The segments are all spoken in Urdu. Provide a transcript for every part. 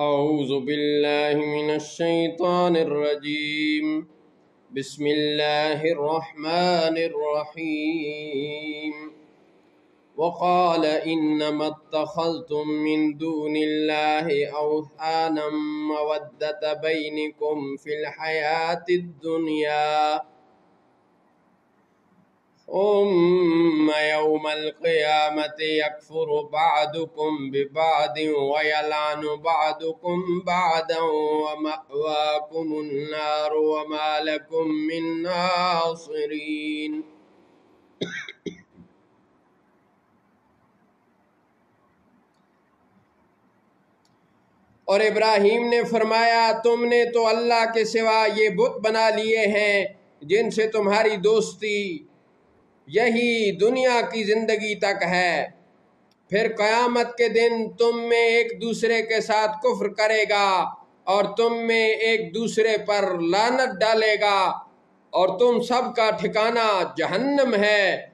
أعوذ بالله من الشيطان الرجيم. بسم الله الرحمن الرحيم. وقال إنما اتخذتم من دون الله أوثانا مودة بينكم في الحياة الدنيا ثم يوم القيامة يكفر بعضكم ببعض ويلعن بعضكم بعضا ومأواكم النار وما لكم من ناصرين. اور ابراہیم نے فرمایا تم نے تو اللہ کے سوا یہ بت بنا لیے ہیں جن سے تمہاری دوستی یہی دنیا کی زندگی تک ہے، پھر قیامت کے دن تم میں ایک دوسرے کے ساتھ کفر کرے گا اور تم میں ایک دوسرے پر لعنت ڈالے گا اور تم سب کا ٹھکانہ جہنم ہے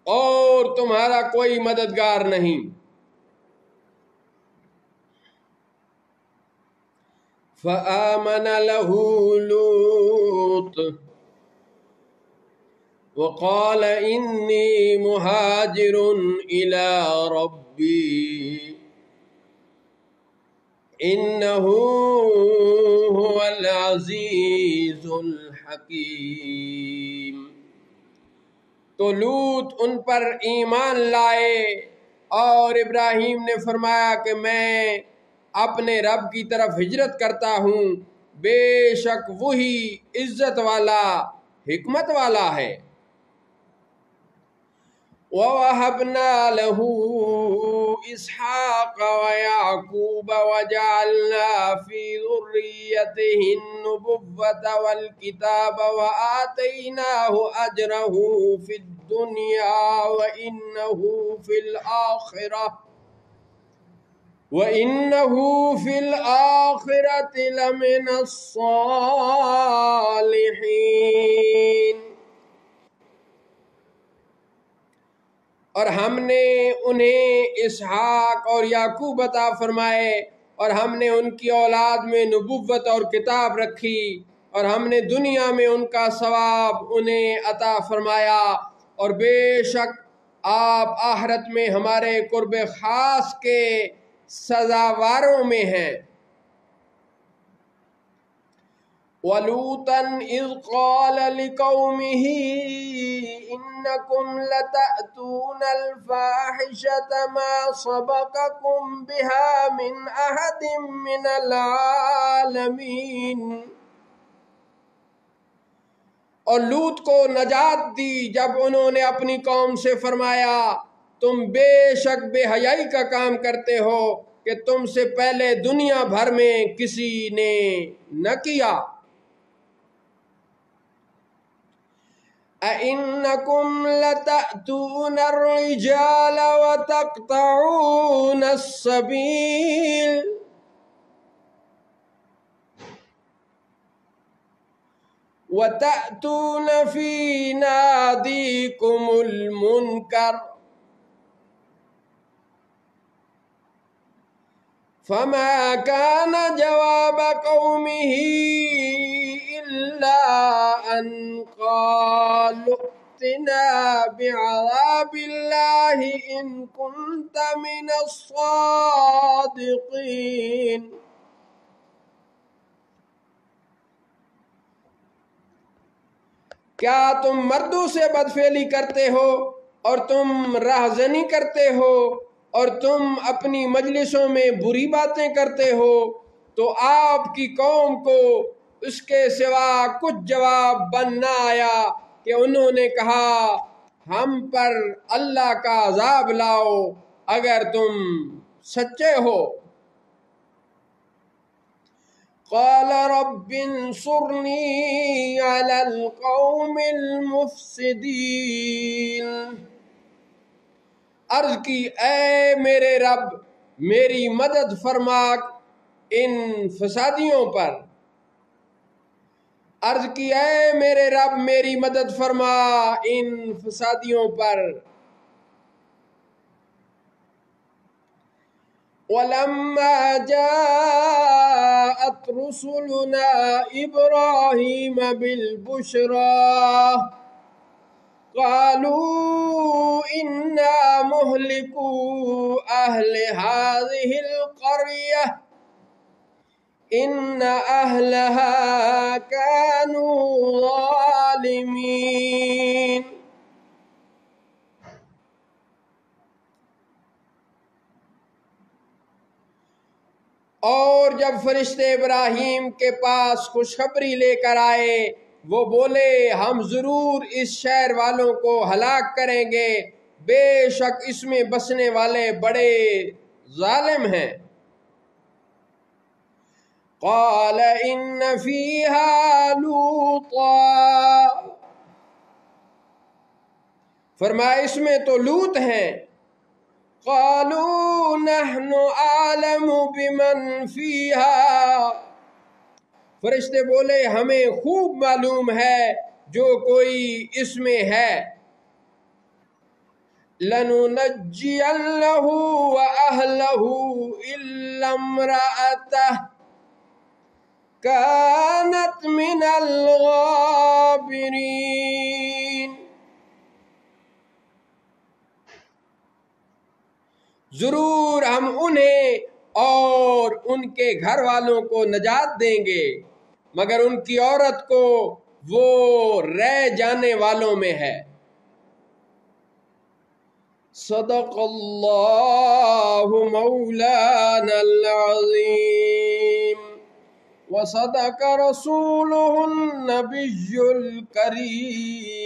اور تمہارا کوئی مددگار نہیں۔ فآمن له لوط وقال إني مهاجر إلى ربي إنه هو العزيز الحكيم۔ تو لوط ان پر ایمان لائے اور ابراہیم نے فرمایا کہ میں اپنے رب کی طرف ہجرت کرتا ہوں، بے شک وہی عزت والا حکمت والا ہے۔ وَوَهَبْنَا لَهُ إِسْحَاقَ وَيَعْقُوبَ وَجَعَلْنَا فِي ذُرِّيَّتِهِ النُّبُوَّةَ وَالْكِتَابَ وَآتَيْنَاهُ أَجْرَهُ فِي الدُّنْيَا وَإِنَّهُ فِي الْآخِرَةِ لَمِنَ الصَّالِحِينَ۔ اور ہم نے انہیں اسحاق اور یعقوب عطا فرمائے اور ہم نے ان کی اولاد میں نبوت اور کتاب رکھی اور ہم نے دنیا میں ان کا ثواب انہیں عطا فرمایا، اور بے شک آپ آخرت میں ہمارے قرب خاص کے سزاواروں میں ہیں۔ وَلُوطًا إِذْ قَالَ لِقَوْمِهِ إِنَّكُمْ لَتَأْتُونَ الْفَاحِشَةَ مَا سَبَقَكُمْ بِهَا مِنْ أَحَدٍ مِّنَ الْعَالَمِينَ۔ اور لوط کو نجات دی جب انہوں نے اپنی قوم سے فرمایا تم بے شک بے حیائی کا کام کرتے ہو کہ تم سے پہلے دنیا بھر میں کسی نے نہ کیا۔ أَإِنَّكُمْ لَتَأْتُونَ الرِّجَالَ وَتَقْطَعُونَ السَّبِيلَ وَتَأْتُونَ فِي نَادِيكُمُ الْمُنكَرَ فَمَا كَانَ جَوَابَ قَوْمِهِ إِلَّا أَنْ قَالُوا ائْتِنَا بِعَذَابِ اللَّهِ إِن كُنتَ مِنَ الصَّادِقِينَ۔ کیا تم مردوں سے بدفعلی کرتے ہو اور تم راہزنی کرتے ہو اور تم اپنی مجلسوں میں بری باتیں کرتے ہو؟ تو آپ کی قوم کو اس کے سوا کچھ جواب بن نہ آیا کہ انہوں نے کہا ہم پر اللہ کا عذاب لاؤ اگر تم سچے ہو۔ قال رب انصرنی علی القوم المفسدین۔ عرض کی اے میرے رب میری مدد فرما ان فسادیوں پر۔ عرض کی اے میرے رب میری مدد فرما ان فسادیوں پر۔ وَلَمَّا جَاءَتْ رُسُلُنَا إِبْرَاهِيمَ بِالْبُشْرَى قالوا إنا مهلكو أهل هذه القرية إن أهلها كانوا ظالمين۔ اور جب فرشتے ابراہیم کے پاس خوشخبری لے کر آئے وہ بولے ہم ضرور اس شہر والوں کو ہلاک کریں گے، بے شک اس میں بسنے والے بڑے ظالم ہیں۔ قال ان فیہا لوطا، فرمایا اس میں تو لوط ہیں۔ قالوا نحن اعلم بمن فیہا، فرشتے بولے ہمیں خوب معلوم ہے جو کوئی اس میں ہے۔ لَنُنَجِّيَنَّهُ وَأَهْلَهُ إِلَّا امْرَأَتَهُ كَانَتْ مِنَ الْغَابِرِينَ، ضرور ہم انہیں اور ان کے گھر والوں کو نجات دیں گے مگر ان کی عورت کو وہ رہ جانے والوں میں ہے۔ صدق اللہ مولانا العظیم وصدق رسولہ النبی الکریم۔